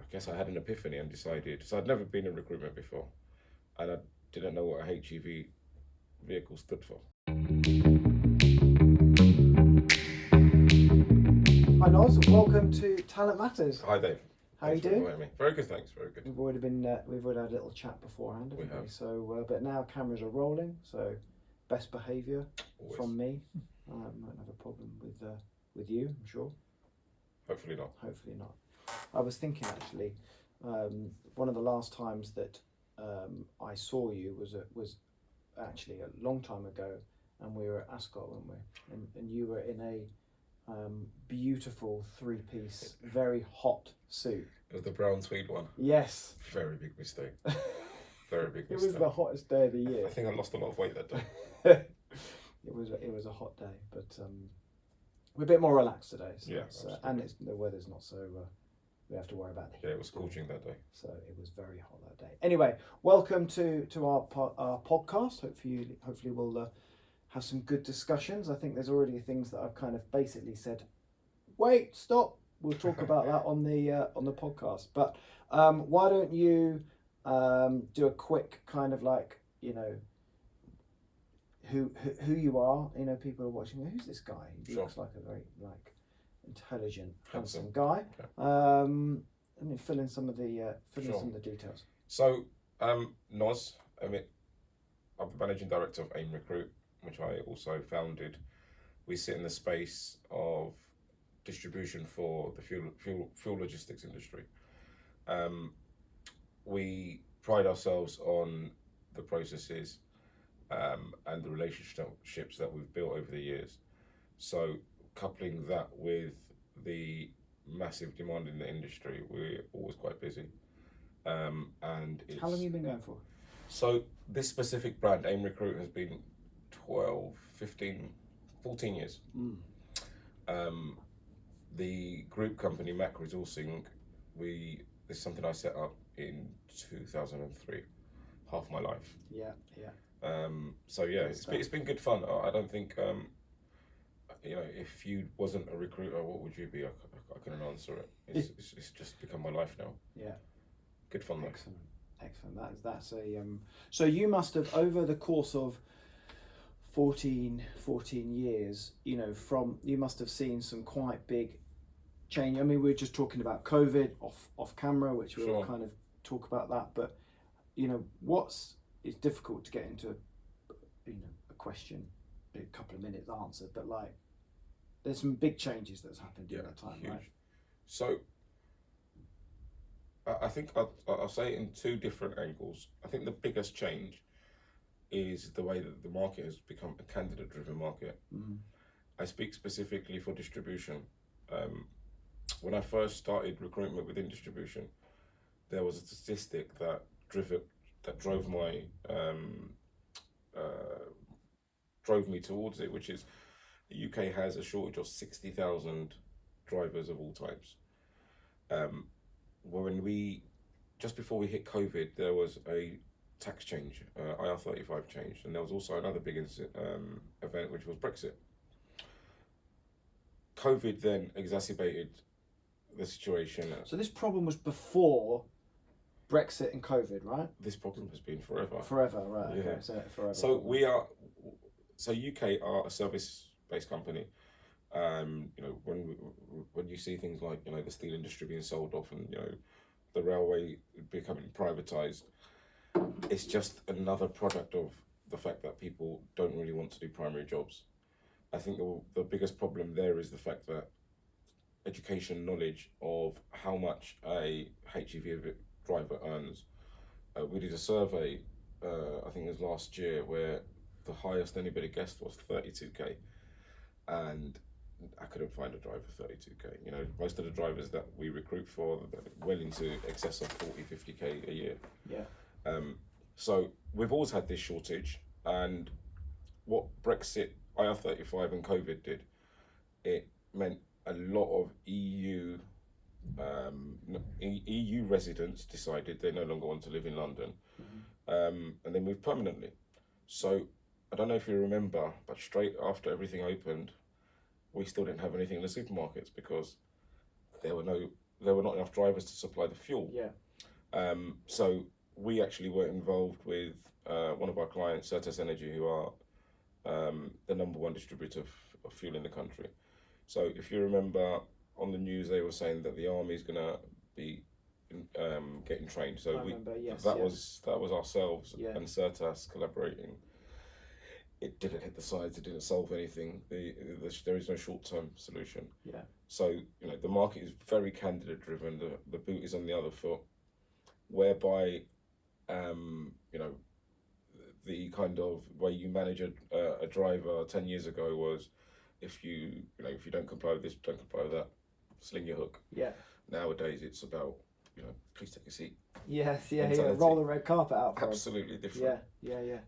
guess I had an epiphany and decided. So I'd never been in recruitment before, and I didn't know what a HGV vehicle stood for. Hi Noz, welcome to Talent Matters. Hi Dave. How are you doing? Very good, thanks. Very good. We've already had a little chat beforehand, haven't we? So, but now cameras are rolling, so best behaviour from me. I won't have a problem with you, I'm sure. Hopefully not. Hopefully not. I was thinking actually, one of the last times that I saw you was actually a long time ago, and we were at Ascot, weren't we? And you were in a beautiful three-piece, very hot suit. It was the brown tweed one. Yes. Very big mistake. Very big mistake. It was the hottest day of the year. I think I lost a lot of weight that day. It was a hot day, but we're a bit more relaxed today. So yeah, and the weather's not so. We have to worry about it. Yeah, it was scorching that day. So it was very hot that day. Anyway, welcome to our podcast. Hopefully we'll have some good discussions. I think there's already things that I've kind of basically said, wait, stop. We'll talk about that on the podcast. But why don't you do a quick kind of like, you know, who you are. You know, people are watching. Who's this guy? He looks like a very like intelligent, handsome guy. Okay. Let me fill in some of the details. So, Noz, I'm the managing director of AIM Recruit, which I also founded. We sit in the space of distribution for the fuel logistics industry. We pride ourselves on the processes and the relationships that we've built over the years. So coupling that with the massive demand in the industry, we're always quite busy. And it's, how long have you been going for? So this specific brand, AIM Recruit, has been 12, 15, 14 years. The group company, MAC Resourcing, this is something I set up in 2003, half my life. Yeah. So yeah, it's been good fun. I don't think, you know, if you wasn't a recruiter, what would you be? I couldn't answer it. It's just become my life now. Yeah. Good fun though. Excellent. That's a so you must have, over the course of 14 years, you know, you must have seen some quite big change. I mean, we were just talking about COVID off camera, which we'll kind of talk about that, but you know, it's difficult to get into, you know, a question a couple of minutes answered, but like there's some big changes that's happened during that time, huge. Right? So I think I'll say it in two different angles. I think the biggest change is the way that the market has become a candidate-driven market. Mm-hmm. I speak specifically for distribution. When I first started recruitment within distribution, there was a statistic that drove me towards it, which is the UK has a shortage of 60,000 drivers of all types. Just before we hit COVID, there was a tax change, IR35 change, and there was also another big event, which was Brexit. COVID then exacerbated the situation. So this problem was before Brexit and COVID, right? This problem has been forever. Forever, right? Yeah. Okay, so forever. So UK are a service-based company. You know, when you see things like, you know, the steel industry being sold off and, you know, the railway becoming privatized, it's just another product of the fact that people don't really want to do primary jobs. I think the biggest problem there is the fact that education knowledge of how much a HGV driver earns. We did a survey, I think it was last year, where the highest anybody guessed was 32k, and I couldn't find a driver for 32k. You know, most of the drivers that we recruit for well into excess of 40, 50k a year. Yeah. So we've always had this shortage, and what Brexit, IR35 and COVID did, it meant a lot of EU residents decided they no longer want to live in London, and they moved permanently. So I don't know if you remember, but straight after everything opened, we still didn't have anything in the supermarkets because there were no there were not enough drivers to supply the fuel. Yeah. So we actually were involved with one of our clients, Certus Energy, who are the number one distributor of fuel in the country. So if you remember on the news, they were saying that the army is going to be getting trained. So that was ourselves and Certas collaborating. It didn't hit the sides. It didn't solve anything. There is no short-term solution. Yeah. So the market is very candidate driven. The boot is on the other foot, whereby the kind of way you manage a driver 10 years ago was, if you don't comply with this, don't comply with that, sling your hook. Yeah. Nowadays it's about please take a seat. Yes, yeah. Roll the red carpet out. Absolutely different. Yeah.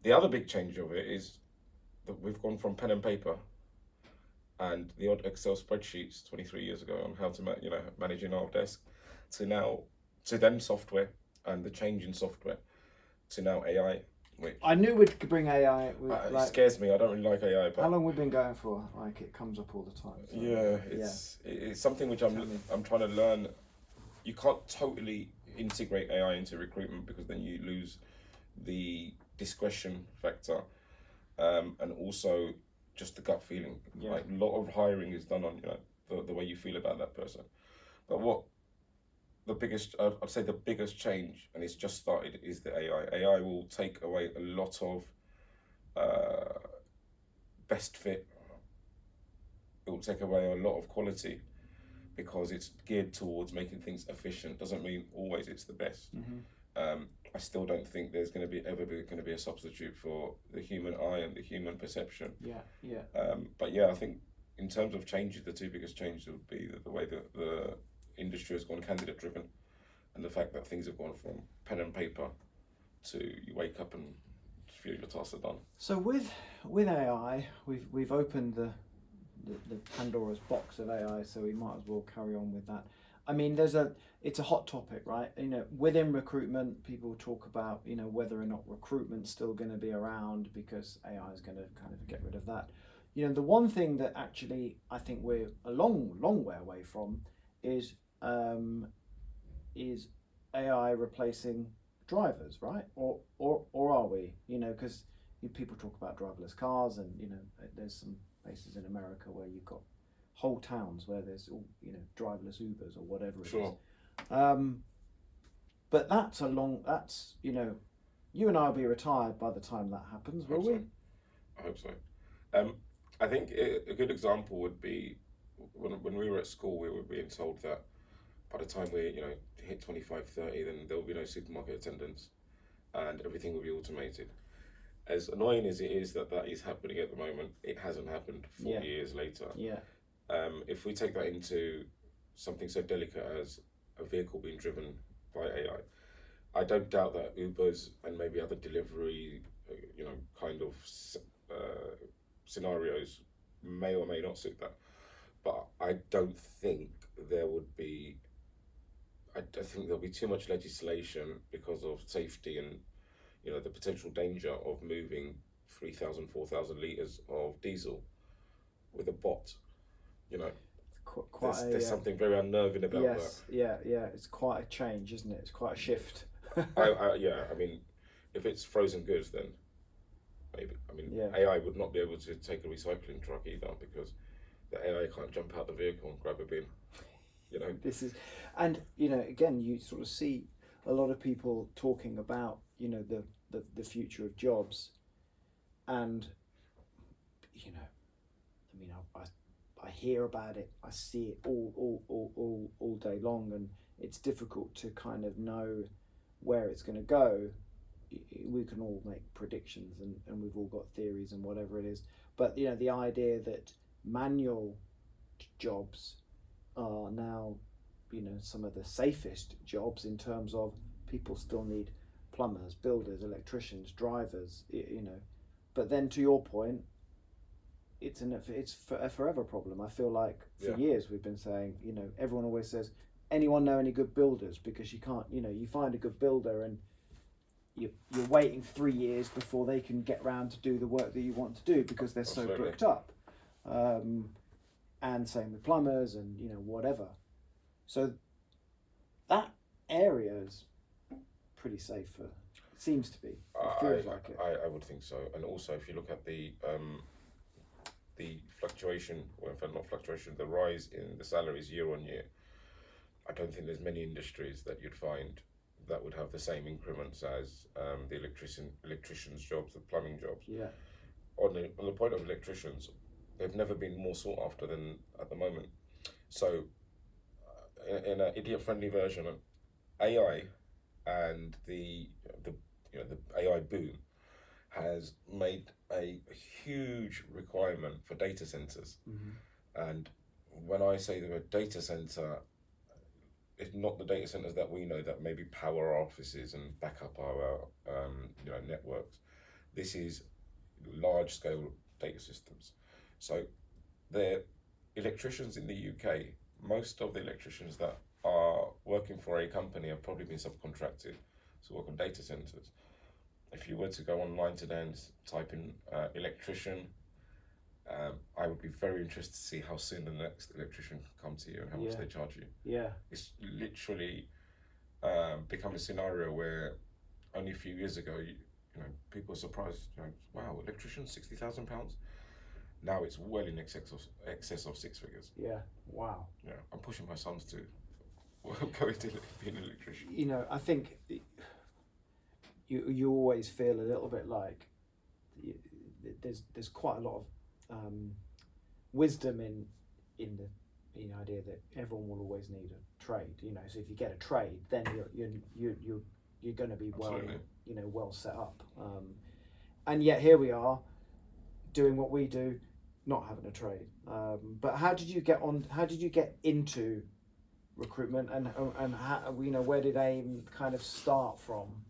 The other big change of it is that we've gone from pen and paper and the odd Excel spreadsheets 23 years ago on how to manage an old desk, to then software, and the change in software to now AI. Which I knew we'd bring AI. it scares me. I don't really like AI. But how long we've been going for? Like, it comes up all the time. So it's something which I'm trying to learn. You can't totally integrate AI into recruitment because then you lose the discretion factor, and also just the gut feeling. Yeah. Like, a lot of hiring is done on the way you feel about that person. But I'd say the biggest change, and it's just started, is the AI. AI will take away a lot of best fit. It will take away a lot of quality because it's geared towards making things efficient. Doesn't mean always it's the best. Mm-hmm. I still don't think there's going to be a substitute for the human eye and the human perception. Yeah. But yeah, I think in terms of changes, the two biggest changes would be the way that the industry has gone candidate driven, and the fact that things have gone from pen and paper to you wake up and feel your tasks are done. So with AI, we've opened the Pandora's box of AI, so we might as well carry on with that. I mean, it's a hot topic, right? Within recruitment, people talk about whether or not recruitment's still going to be around because AI is going to kind of get rid of that. The one thing that actually I think we're a long way away from is AI replacing drivers, right? Or are we? Because people talk about driverless cars, and there's some places in America where you've got whole towns where there's all driverless Ubers or whatever it is. But that's you and I will be retired by the time that happens, will we? I hope so. I think a good example would be when we were at school, we were being told that by the time we hit 25, 30, then there will be no supermarket attendants and everything will be automated. As annoying as it is that is happening at the moment, it hasn't happened 40 years later. Yeah. If we take that into something so delicate as a vehicle being driven by AI, I don't doubt that Ubers and maybe other delivery, kind of scenarios may or may not suit that. But I don't think there'll be too much legislation because of safety and the potential danger of moving 3,000, 4,000 litres of diesel with a bot. There's something very unnerving about that. Yeah. It's quite a change, isn't it? It's quite a shift. I mean, if it's frozen goods, then maybe. I mean, AI would not be able to take a recycling truck either because the AI can't jump out the vehicle and grab a bin. This is, and again, you sort of see a lot of people talking about the future of jobs, and I hear about it, I see it all day long, and it's difficult to kind of know where it's going to go. We can all make predictions, and we've all got theories and whatever it is, but the idea that manual jobs are now some of the safest jobs in terms of people still need plumbers, builders, electricians, drivers, but then to your point, it's a forever problem. I feel like for years we've been saying, everyone always says, anyone know any good builders? Because you can't, you find a good builder and you're waiting 3 years before they can get around to do the work that you want to do because they're so booked up. And same with plumbers and whatever. So that area is pretty safe for. It seems to be. It feels like it. I would think so. And also, if you look at the fluctuation, well, in fact, not fluctuation, the rise in the salaries year on year, I don't think there's many industries that you'd find that would have the same increments as the electricians' jobs, the plumbing jobs. Yeah. On the point of electricians, they've never been more sought after than at the moment. So, in an idiot-friendly version, AI and the AI boom has made a huge requirement for data centers. Mm-hmm. And when I say the word data center, it's not the data centers that we know that maybe power our offices and back up our networks. This is large scale data systems. So the electricians in the UK, most of the electricians that are working for a company have probably been subcontracted to work on data centers. If you were to go online today and type in electrician, I would be very interested to see how soon the next electrician can come to you and how much they charge you. Yeah. It's literally become a scenario where only a few years ago, people were surprised. Wow, electrician, £60,000. Now it's well in excess of six figures. Yeah. Wow. Yeah, I'm pushing my sons to go into being an electrician. I think you always feel a little bit like there's quite a lot of wisdom in the idea that everyone will always need a trade. So if you get a trade, then you're going to be well set up. And yet here we are doing what we do, not having a trade. But how did you get on? How did you get into recruitment, and how, where did AIM kind of start from?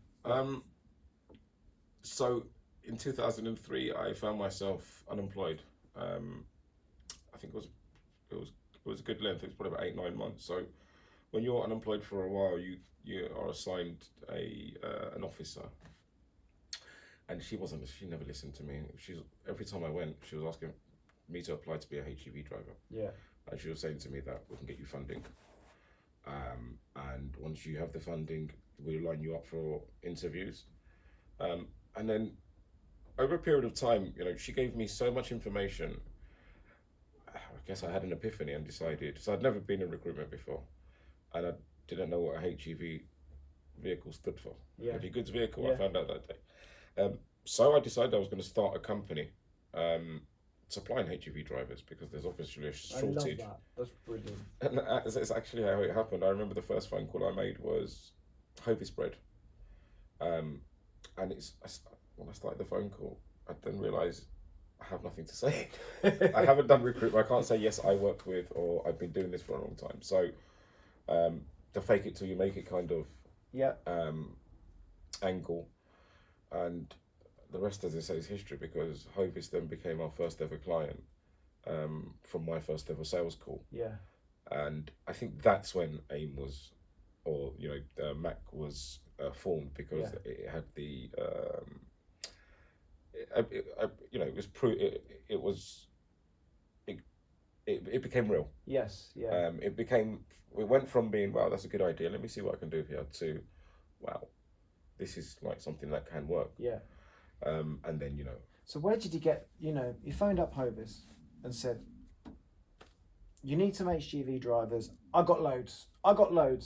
So in 2003, I found myself unemployed. I think it was a good length. It was probably about 8-9 months. So when you're unemployed for a while, you are assigned an officer. And she never listened to me. Every time I went, she was asking me to apply to be a HGV driver. Yeah. And she was saying to me that we can get you funding. And once you have the funding, we'll line you up for interviews. And then over a period of time, she gave me so much information. I guess I had an epiphany and decided, so I'd never been in recruitment before. And I didn't know what a HGV vehicle stood for. Yeah. Heavy goods vehicle, Yeah. I found out that day. So I decided I was going to start a company supplying HGV drivers because there's obviously a shortage. I love that. That's brilliant. And it's actually how it happened. I remember the first phone call I made was Hovis bread. And when I started the phone call, I then realised I have nothing to say. I haven't done recruitment. I can't say, yes, I work with, or I've been doing this for a long time. So the fake it till you make it kind of angle. And the rest, as I say, is history, because Hovis then became our first ever client from my first ever sales call. Yeah. And I think that's when AIM was, or MAC was formed, because it had the it became real. Yes. Yeah. We went from being, wow, that's a good idea, let me see what I can do here, to, wow, this is like something that can work. Yeah. And then So where did you get? You phoned up Hovis and said, you need some HGV drivers. I got loads.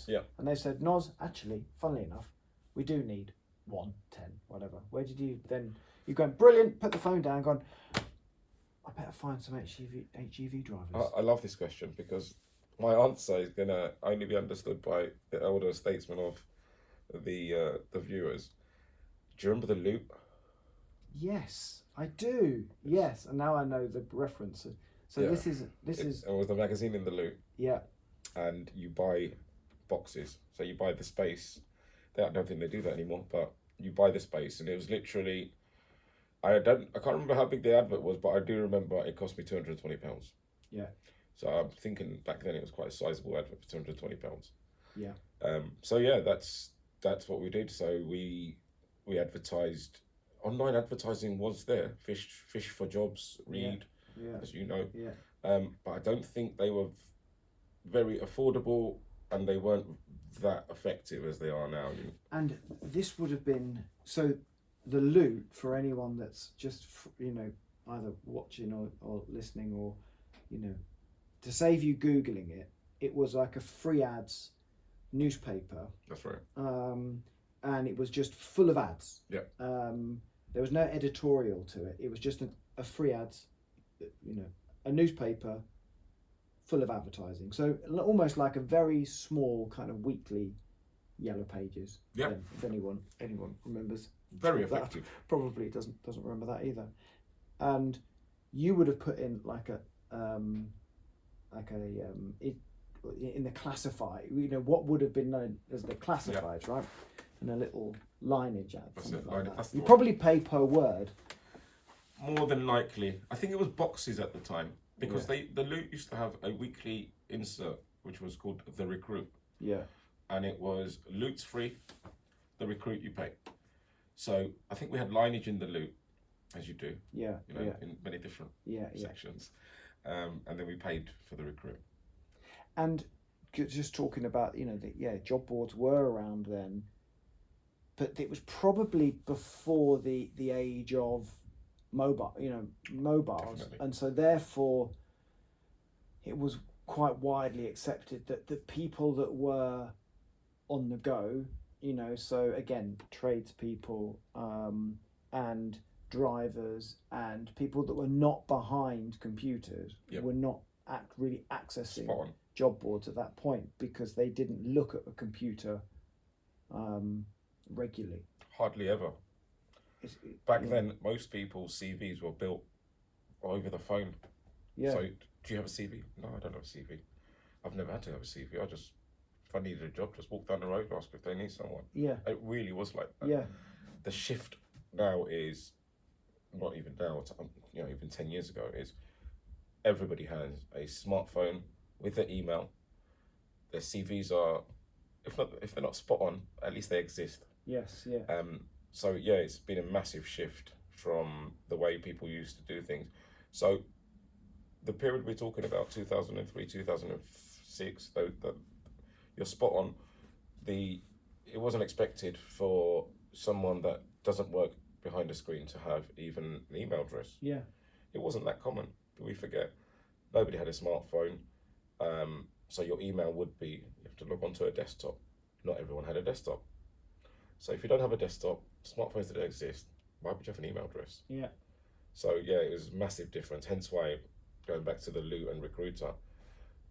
Yeah. And they said, Noz, actually, funnily enough, we do need 1, 10, whatever. Where did you then? You going, brilliant, put the phone down, gone, I better find some HGV drivers. I love this question, because my answer is gonna only be understood by the elder statesmen of the viewers. Do you remember the Loop? Yes, I do. Yes, and now I know the reference. So this is. It was the magazine in the Loop. Yeah. And you buy boxes, so you buy the space. I don't think they do that anymore, but you buy the space, and it was literally. I can't remember how big the advert was, but I do remember it cost me £220. Yeah. So I'm thinking back then it was quite a sizable advert for £220. Yeah. So yeah, that's what we did. So we advertised. Online advertising was there. Fish for Jobs, Reed, as you know. Yeah. But I don't think they were very affordable and they weren't that effective as they are now. And this would have been, so the loot, for anyone that's just, either watching or listening, or, to save you Googling it, it was like a free ads newspaper. That's right. And it was just full of ads. Yeah. There was no editorial to it. It was just a free ads, a newspaper full of advertising. So almost like a very small kind of weekly Yellow Pages. Yeah. If anyone remembers. Very effective. Probably doesn't remember that either. And you would have put in in the classified, what would have been known as the classifieds, right? And a little lineage ad. That's it. Like that. That's You probably pay per word. More than likely. I think it was boxes at the time, because the Loot used to have a weekly insert which was called The Recruit. Yeah. And it was Loot's free, The Recruit you pay. So I think we had lineage in the Loot, as you do. Yeah. In many different sections. And then we paid for The Recruit. And just talking about, job boards were around then, but it was probably before the age of mobiles. Definitely. And so therefore it was quite widely accepted that the people that were on the go, so again, tradespeople, and drivers and people that were not behind computers were not really accessing job boards at that point, because they didn't look at a computer regularly. Hardly ever. Back then, most people's CVs were built over the phone. Yeah. So, do you have a CV? No, I don't have a CV. I've never had to have a CV. If I needed a job, just walk down the road, ask if they need someone. Yeah. It really was like that. Yeah. The shift now is, not even now, it's, even 10 years ago, is everybody has a smartphone with their email. Their CVs are, if they're not spot on, at least they exist. Yes, yeah. So yeah, it's been a massive shift from the way people used to do things. So the period we're talking about, 2003, 2006, you're spot on. It wasn't expected for someone that doesn't work behind a screen to have even an email address. Yeah. It wasn't that common. We forget. Nobody had a smartphone. So your email would be, you have to log onto a desktop. Not everyone had a desktop. So if you don't have a desktop, smartphones didn't exist, why would you have an email address? Yeah. So yeah, it was a massive difference. Hence why, going back to the Loot and Recruiter,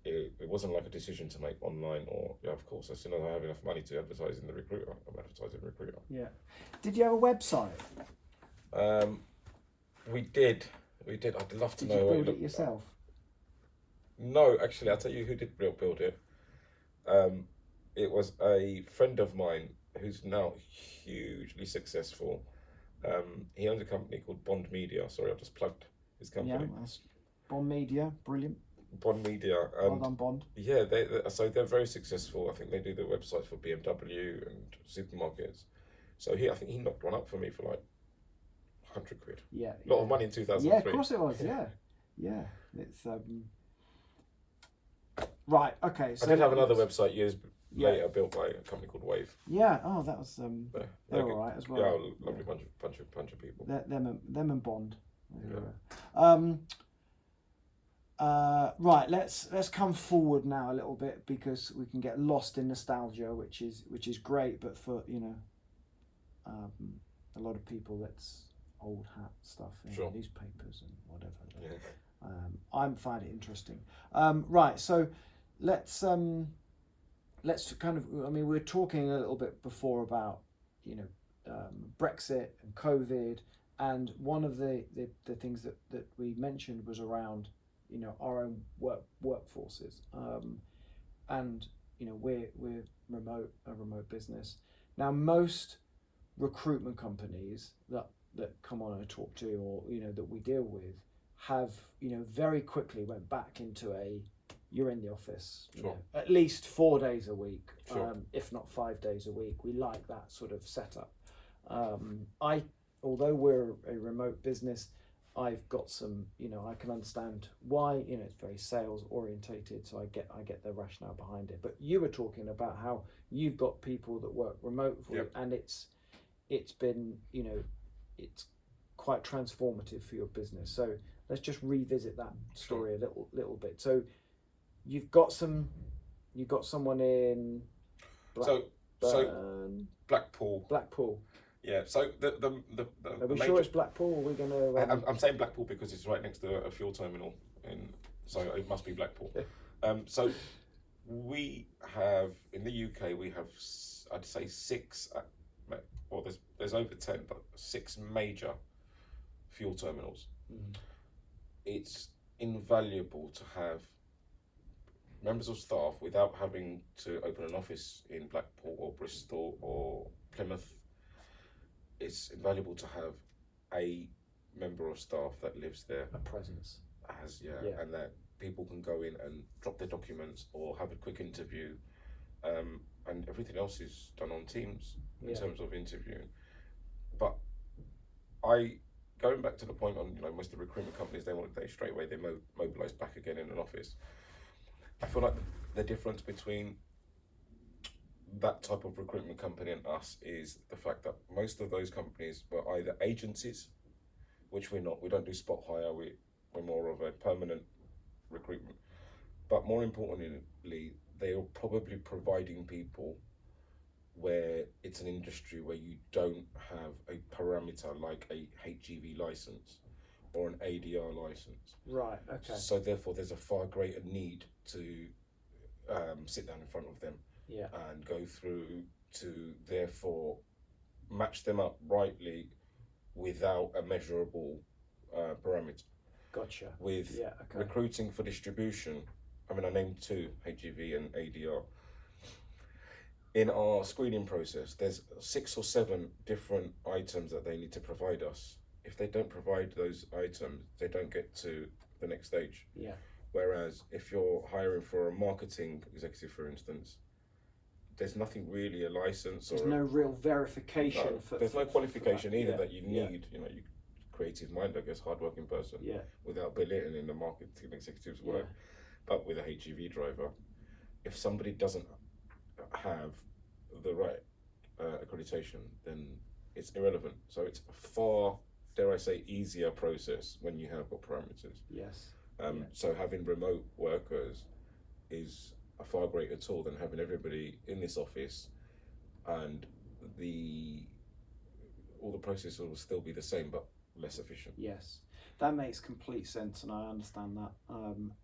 it wasn't like a decision to make online or, of course, as soon as I have enough money to advertise in the Recruiter, I'm advertising Recruiter. Yeah. Did you have a website? We did. I'd love to know. Did you build it yourself? No, actually, I'll tell you who did build it. It was a friend of mine who's now hugely successful. He owns a company called Bond Media. Sorry, I just plugged his company. Yeah, that's Bond Media, brilliant. Bond Media. Well done, Bond. Yeah, they're very successful. I think they do the websites for BMW and supermarkets. So I think he knocked one up for me for like 100 quid. Yeah. A lot of money in 2003. Yeah, of course it was. Yeah. It's right. Okay. So I did have another website years later built by a company called Wave. Yeah. Oh, that was they're all right as well. Yeah, lovely bunch of people. Them and Bond. Yeah. Right. Let's come forward now a little bit, because we can get lost in nostalgia, which is great, but for a lot of people that's old hat stuff in newspapers and whatever. Yeah. I find it interesting. Right. So let's kind of, we were talking a little bit before about, Brexit and COVID, and one of the things that we mentioned was around, our own workforces, and we're a remote business. Now, most recruitment companies that come on and talk to, or that we deal with, have very quickly went back into you're in the office, at least 4 days a week, if not 5 days a week. We like that sort of setup. Although we're a remote business, I've got some, I can understand why, it's very sales orientated, so I get the rationale behind it. But you were talking about how you've got people that work remote for you, and it's been, it's quite transformative for your business. So let's just revisit that story a little bit. So you've got someone in Blackpool. Yeah. So the Are we sure it's Blackpool? Or are we going to? I'm saying Blackpool because it's right next to a fuel terminal, so it must be Blackpool. So we have in the UK I'd say 6, or there's over 10, but 6 major fuel terminals. It's invaluable to have members of staff without having to open an office in Blackpool or Bristol or Plymouth. It's invaluable to have a member of staff that lives there, A presence. And that people can go in and drop their documents or have a quick interview, and everything else is done on Teams in terms of interviewing. But going back to the point on, most of the recruitment companies, they straight away they mobilise back again in an office. I feel like the difference between that type of recruitment company and us is the fact that most of those companies were either agencies, which we're not. We don't do spot hire. We're more of a permanent recruitment. But more importantly, they are probably providing people where it's an industry where you don't have a parameter like a HGV license or an ADR license. Right, okay. So therefore there's a far greater need to sit down in front of them and go through to therefore match them up rightly without a measurable parameter. Gotcha. With recruiting for distribution, I named 2, HGV and ADR. In our screening process, there's 6 or 7 different items that they need to provide us. If they don't provide those items, they don't get to the next stage. Yeah. Whereas if you're hiring for a marketing executive, for instance, there's nothing really a license. There's no real verification. There's no qualification either that you need. You creative mind, I guess, hardworking person. Yeah. Without belittling the marketing executive's work. But with a HGV driver, if somebody doesn't have the right accreditation, then it's irrelevant. So it's a far, dare I say, easier process when you have got parameters. Yes. So having remote workers is a far greater tool than having everybody in this office, and all the process will still be the same but less efficient. Yes, that makes complete sense, and I understand that.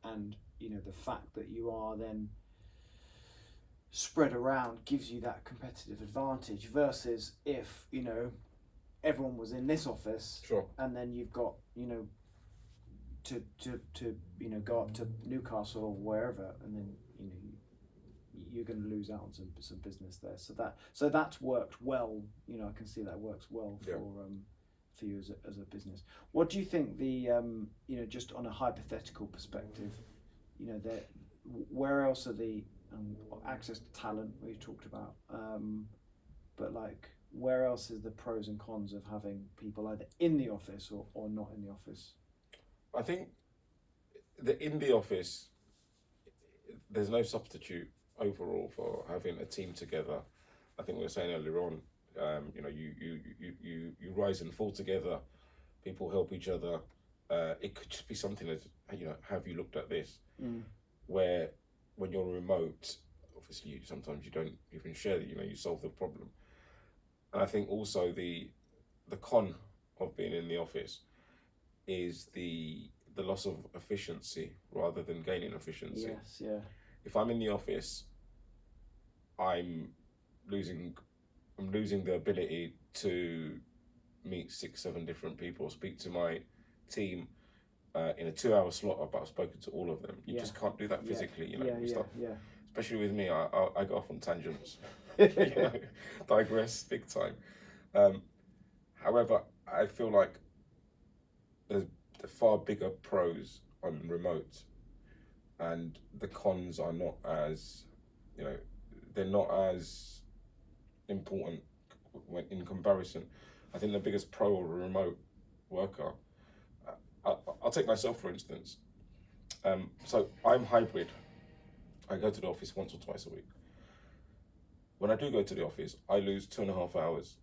And the fact that you are then spread around gives you that competitive advantage versus if everyone was in this office, and then you've got to go up to Newcastle or wherever, and then you're going to lose out on some business there. So that's worked well. I can see that works well for you as a business. What do you think the just on a hypothetical perspective, where else are the access to talent we talked about, but like where else is the pros and cons of having people either in the office or not in the office? I think in the office, there's no substitute overall for having a team together. I think we were saying earlier on, you rise and fall together. People help each other. It could just be something that have you looked at this? Where when you're remote, obviously sometimes you don't even share that you solve the problem. And I think also the con of being in the office is the loss of efficiency rather than gaining efficiency. Yes, yeah. If I'm in the office, I'm losing the ability to meet 6-7 different people, speak to my team in a 2-hour slot, but I've spoken to all of them. You just can't do that physically, Especially with me, I go off on tangents, digress big time. However, I feel like there's far bigger pros on remote, and the cons are not as, they're not as important when in comparison. I think the biggest pro of a remote worker I'll take myself for instance. So I'm hybrid. I go to the office once or twice a week. When I do go to the office, I lose 2.5 hours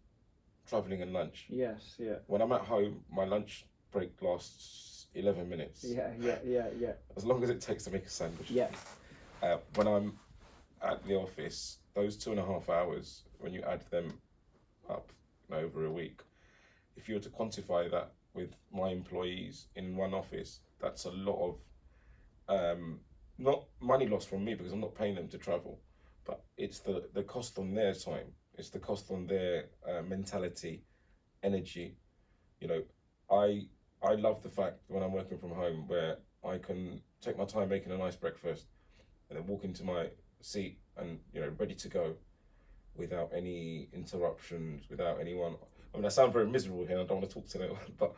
traveling and lunch. Yes, yeah. When I'm at home, my lunch break lasts 11 minutes. Yeah. As long as it takes to make a sandwich. Yeah. When I'm at the office, those 2.5 hours, when you add them up over a week, if you were to quantify that with my employees in one office, that's a lot of not money lost from me because I'm not paying them to travel, but it's the cost on their time. It's the cost on their mentality, energy. You know, I love the fact when I'm working from home where I can take my time making a nice breakfast and then walk into my seat and, you know, ready to go without any interruptions, without anyone. I mean, I sound very miserable here. I don't want to talk to anyone, but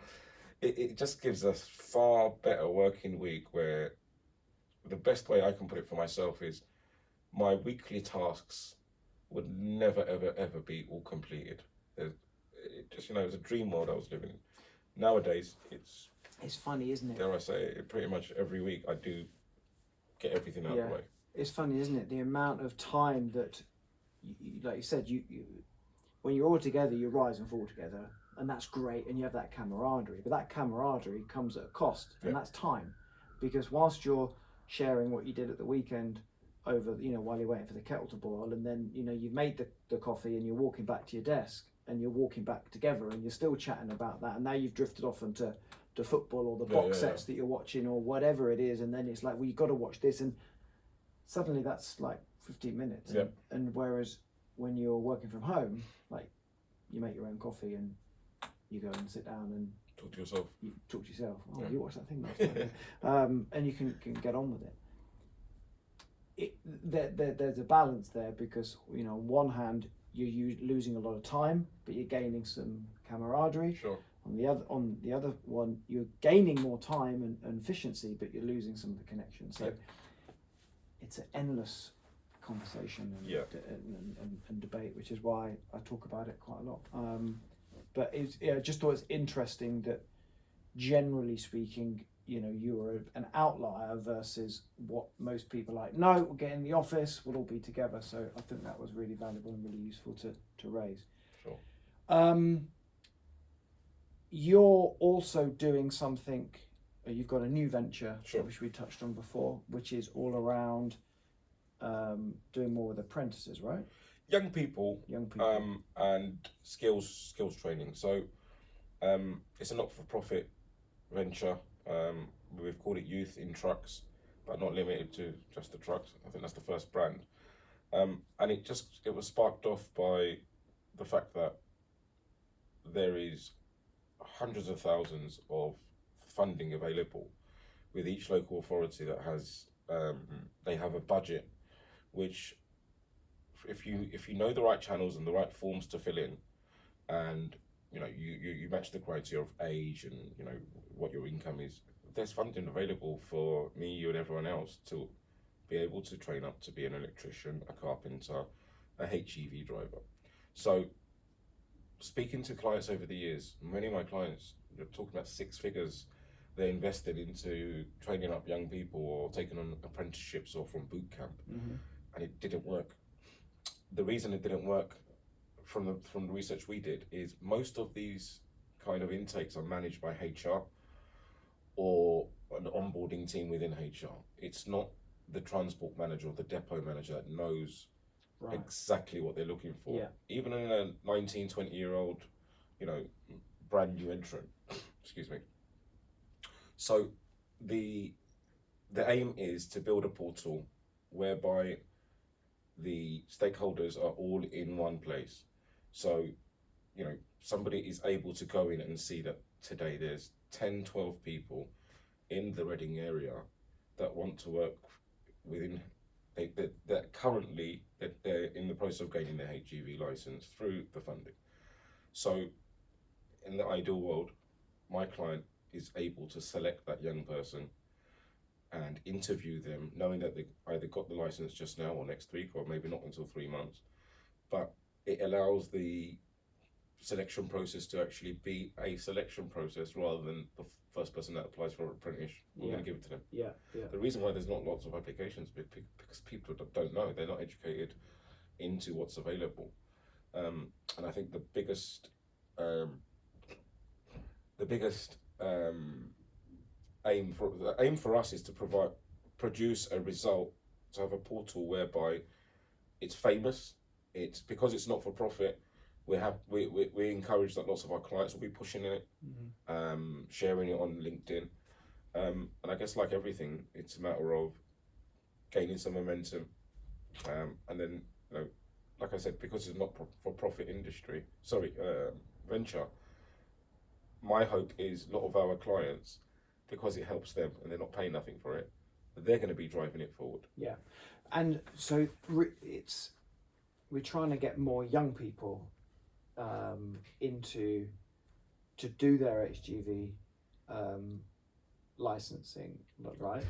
it just gives us far better working week where the best way I can put it for myself is my weekly tasks would never, ever, ever be all completed. It just, you know, it was a dream world I was living in. Nowadays, it's funny, isn't it? Dare I say it, pretty much every week I do get everything out of the way. It's funny, isn't it? The amount of time that, like you said, you when you're all together, you rise and fall together, and that's great, and you have that camaraderie. But that camaraderie comes at a cost, and that's time, because whilst you're sharing what you did at the weekend over, you know, while you're waiting for the kettle to boil, and then, you know, you've made the coffee and you're walking back to your desk and you're walking back together and you're still chatting about that, and now you've drifted off into football or the box sets that you're watching or whatever it is, and then it's like, well, you've got to watch this, and suddenly that's like 15 minutes. And whereas when you're working from home, like, you make your own coffee and you go and sit down and talk to yourself. You watched that thing last night. And you can get on with it. There's a balance there because, you know, on one hand you're losing a lot of time, but you're gaining some camaraderie. Sure. On the other one, you're gaining more time and efficiency, but you're losing some of the connection. So it's an endless conversation and debate, which is why I talk about it quite a lot. But I just thought it's interesting that, generally speaking, you know, you're an outlier versus what most people are like. No, we'll get in the office, we'll all be together. So I think that was really valuable and really useful to raise. Sure. You're also doing something. You've got a new venture, sure, which we touched on before, which is all around doing more with apprentices, right? Young people, and skills training. So it's a not-for-profit venture. We've called it Youth in Trucks, but not limited to just the trucks. I think that's the first brand. And it was sparked off by the fact that there is hundreds of thousands of funding available with each local authority that has they have a budget, which if you know the right channels and the right forms to fill in, and you know you match the criteria of age and, you know, what your income is, there's funding available for me, you and everyone else to be able to train up to be an electrician, a carpenter, a HGV driver. So speaking to clients over the years, many of my clients are talking about 6 figures they invested into training up young people or taking on apprenticeships or from boot camp, and it didn't work. The reason it didn't work, from the research we did, is most of these kind of intakes are managed by HR or an onboarding team within HR. It's not the transport manager or the depot manager that knows exactly what they're looking for. Even in a 19, 20-year-old, you know, brand new entrant. Excuse me. So the aim is to build a portal whereby the stakeholders are all in one place. So, you know, somebody is able to go in and see that today there's 10, 12 people in the Reading area that want to work within, that currently they're in the process of gaining their HGV license through the funding. So in the ideal world, my client is able to select that young person and interview them, knowing that they either got the license just now or next week, or maybe not until 3 months. But it allows the selection process to actually be a selection process rather than the first person that applies for an apprentice. We're going to give it to them. Yeah. The reason why there's not lots of applications is because people don't know. They're not educated into what's available. And I think the biggest aim for us is to produce a result, to have a portal whereby it's famous. It's because it's not for profit. We encourage that lots of our clients will be pushing it, sharing it on LinkedIn, and I guess like everything, it's a matter of gaining some momentum, and then like I said, because it's not for profit venture. My hope is a lot of our clients, because it helps them and they're not paying nothing for it, they're going to be driving it forward. Yeah, and so we're trying to get more young people to do their HGV licensing, right?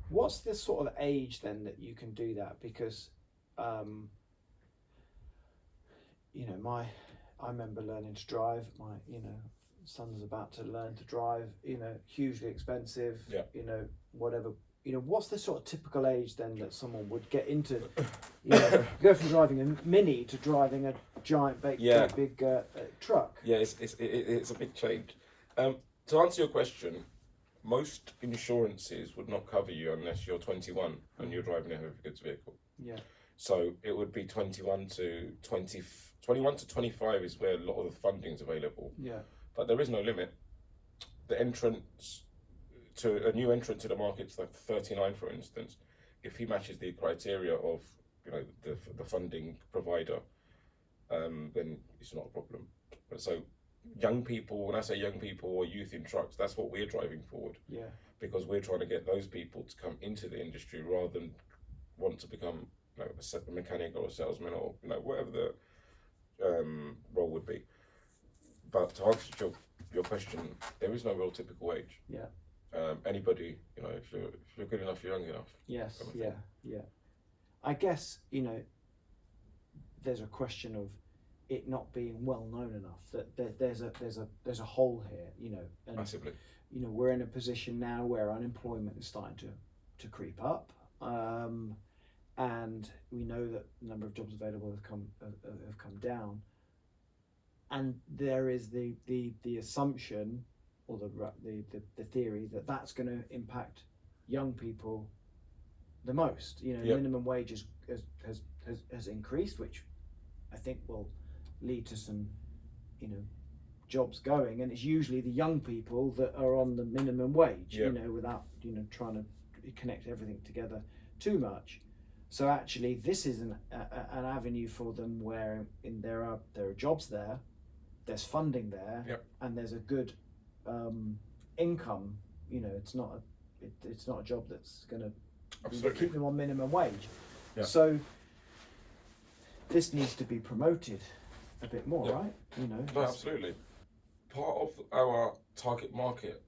What's the sort of age then that you can do that? Because I remember learning to drive. My son's about to learn to drive. Hugely expensive. Yeah. Whatever. What's the sort of typical age then that someone would get into? Go from driving a Mini to driving a giant big truck. Yeah, it's a big change. To answer your question, most insurances would not cover you unless you're 21 and you're driving a heavy goods vehicle. Yeah. So it would be 21 to 25 is where a lot of the funding is available. Yeah. But there is no limit. The entrance to a new entrant to the market's like 39, for instance. If he matches the criteria of the funding provider, then it's not a problem. But so young people, when I say young people or youth in trucks, that's what we're driving forward. Yeah. Because we're trying to get those people to come into the industry rather than want to become a mechanic or a salesman or whatever the role would be. But to answer your question, there is no real typical age. Yeah. Anybody, if you're good enough, you're young enough. Yes. Yeah. I guess there's a question of it not being well known enough that there's a hole here. And, massively. We're in a position now where unemployment is starting to creep up, and we know that the number of jobs available have come down, and there is the assumption or the theory that that's going to impact young people the most. Yep. Minimum wage has increased, which I think will lead to some jobs going, and it's usually the young people that are on the minimum wage. Yep. Without trying to connect everything together too much. So actually, this is an avenue for them where there are jobs there, there's funding there, Yep. and there's a good income. It's not a job that's going to keep them on minimum wage. Yeah. So this needs to be promoted a bit more, Yeah. right? No, absolutely. Part of our target market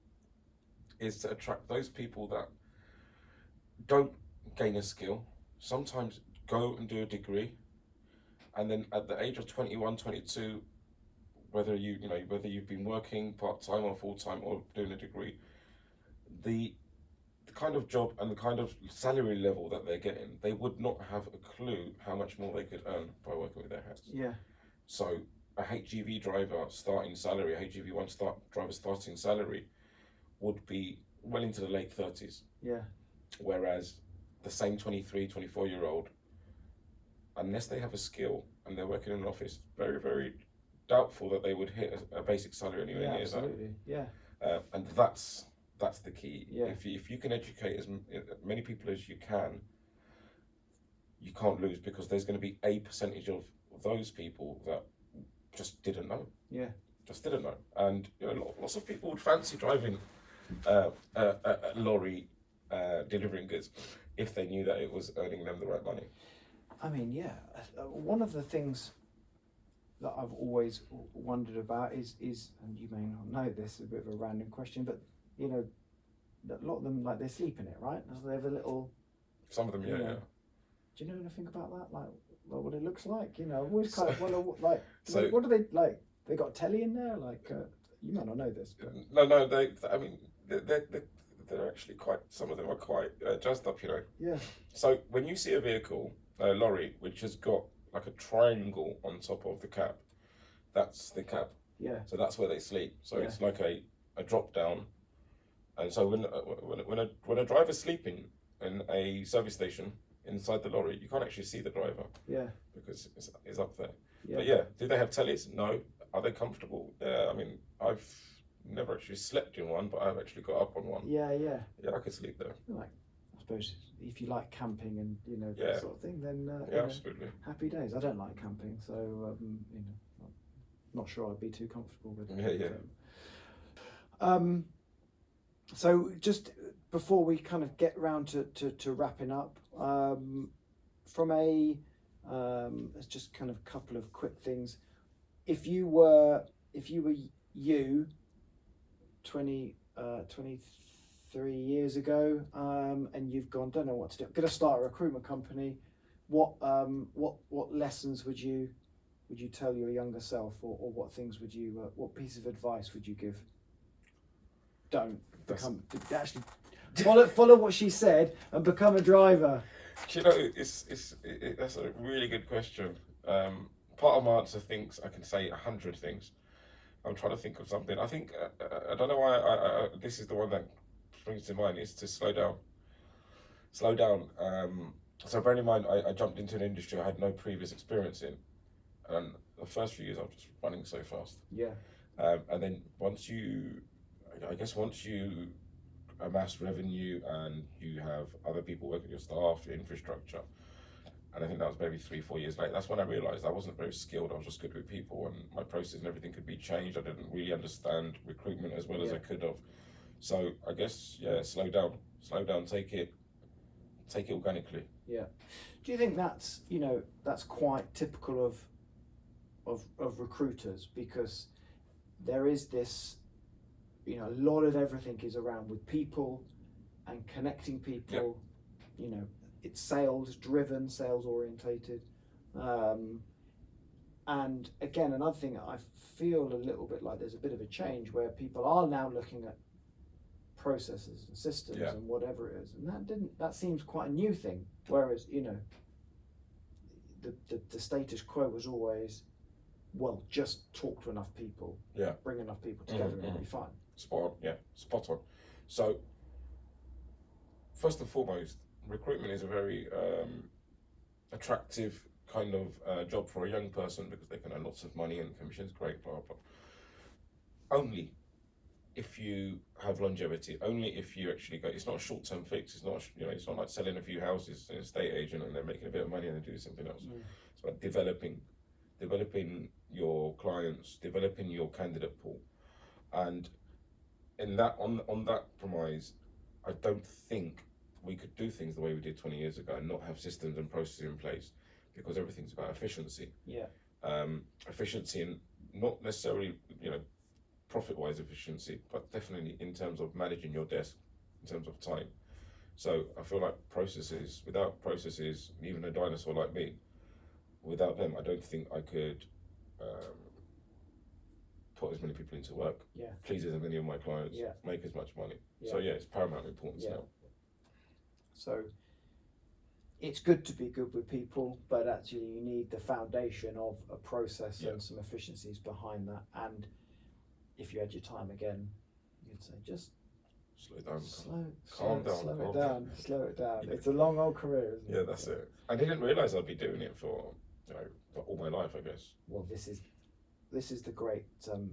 is to attract those people that don't gain a skill, sometimes go and do a degree, and then at the age of 21, 22, whether you've been working part-time or full-time or doing a degree, the kind of job and the kind of salary level that they're getting, they would not have a clue how much more they could earn by working with their hands. Yeah. So a HGV driver starting salary, a HGV driver starting salary would be well into the late 30s. Yeah. Whereas the same 23, 24-year-old, unless they have a skill and they're working in an office, very, very doubtful that they would hit a basic salary anywhere near absolutely. that. Yeah. And that's the key. Yeah. If you can educate as many people as you can, you can't lose, because there's going to be a percentage of those people that just didn't know. Yeah. Just didn't know. And lots of people would fancy driving a lorry delivering goods if they knew that it was earning them the right money. I mean, yeah. One of the things that I've always wondered about is, and you may not know this, a bit of a random question, but a lot of them, like, they sleep in it, right? So they have a little. Some of them, yeah. Do you know anything about that? Like what it looks like? I've always kind of wonder, like, So, what do they like? They got a telly in there, like you might not know this, but No. I mean, they're actually quite. Some of them are quite jazzed up, you know. yeah, So when you see a vehicle, a lorry, which has got like a triangle on top of the cab, that's the cab. yeah, So that's where they sleep. So Yeah. it's like a drop down. And so when a driver's sleeping in a service station inside the lorry, you can't actually see the driver yeah, because it's up there. yeah. But yeah, do they have tellies? No. Are they comfortable? Yeah, I mean, I've never actually slept in one, but I've actually got up on one. Yeah, yeah. Yeah, I could sleep there. Like, I suppose if you like camping and Yeah. that sort of thing, then Yeah, absolutely. happy days. I don't like camping, so I'm not sure I'd be too comfortable with it. Yeah. So just before we kind of get round to wrapping up, from a it's just kind of a couple of quick things. If you were you 23 years ago, and you've gone, don't know what to do, I'm going to start a recruitment company, what lessons would you tell your younger self, or what things would you what piece of advice would you give? Don't become actually follow what she said and become a driver. You know, that's a really good question. Part of my answer thinks I can say 100 things. I'm trying to think of something. I think I don't know why this is the one that springs to mind, is to slow down. Slow down. So bearing in mind, I jumped into an industry I had no previous experience in, and the first few years I was just running so fast. Yeah. And then once you amass revenue and you have other people working, your staff, your infrastructure, and I think that was maybe 3-4 years later, that's when I realised I wasn't very skilled. I was just good with people, and my process and everything could be changed. I didn't really understand recruitment as well as I could have. So I guess, yeah, slow down, take it organically. Yeah. Do you think that's that's quite typical of recruiters, because there is this, a lot of everything is around with people and connecting people. Yep. It's sales driven, sales orientated, and again, another thing, I feel a little bit like there's a bit of a change where people are now looking at processes and systems and whatever it is, and that seems quite a new thing, whereas the status quo was always, well, just talk to enough people, bring enough people together, and it'll be fine. Spot on. So first and foremost, recruitment is a very attractive kind of job for a young person, because they can earn lots of money and commissions, great, blah blah. Only if you have longevity, only if you actually go. It's not a short-term fix. It's not it's not like selling a few houses to an estate agent and they're making a bit of money and then do something else. It's about developing your clients, developing your candidate pool, and in that on that premise, I don't think we could do things the way we did 20 years ago and not have systems and processes in place, because everything's about efficiency. Efficiency, and not necessarily profit-wise efficiency, but definitely in terms of managing your desk, in terms of time. So I feel like without processes, even a dinosaur like me, without them, I don't think I could put as many people into work, please as many of my clients, make as much money. So it's paramount importance now. So it's good to be good with people, but actually you need the foundation of a process and some efficiencies behind that. And if you had your time again, you'd say just slow down, slow it down. It's a long old career, isn't it? Yeah, that's it. I didn't realise I'd be doing it for all my life, I guess. Well, this is the great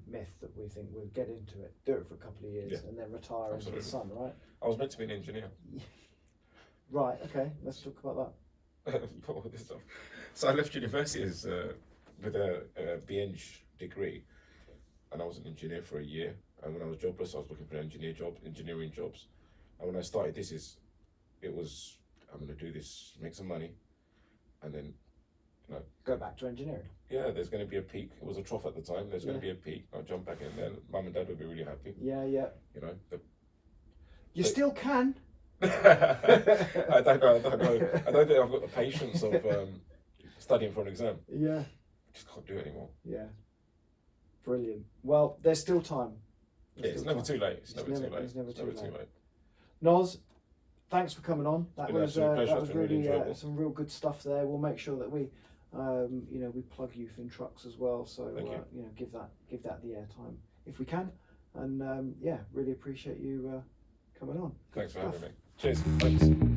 myth that we think we'll get into it, do it for a couple of years, and then retire into the sun, right? I was meant to be an engineer. Right, okay, let's talk about that. So I left university with a BEng degree, and I was an engineer for a year. And when I was jobless, I was looking for engineering jobs. And when I started, I'm going to do this, make some money, and then go back to engineering. Yeah, there's going to be a peak. It was a trough at the time. There's going to be a peak. I'll jump back in there. Mum and Dad would be really happy. Yeah. You But still can. I don't know. I don't think I've got the patience of studying for an exam. Yeah. I just can't do it anymore. Yeah. Brilliant. Well, there's still time. Yeah, it's never too late. It's never too late. It's never too late. late. Noz, thanks for coming on. That Been an was absolute pleasure. that was It's been really really enjoyable. some real good stuff there. We'll make sure that we, we plug Youth in Trucks as well. So Thank you. give that the airtime if we can. And really appreciate you coming on. Good Thanks for stuff. having me. Cheers. Thanks.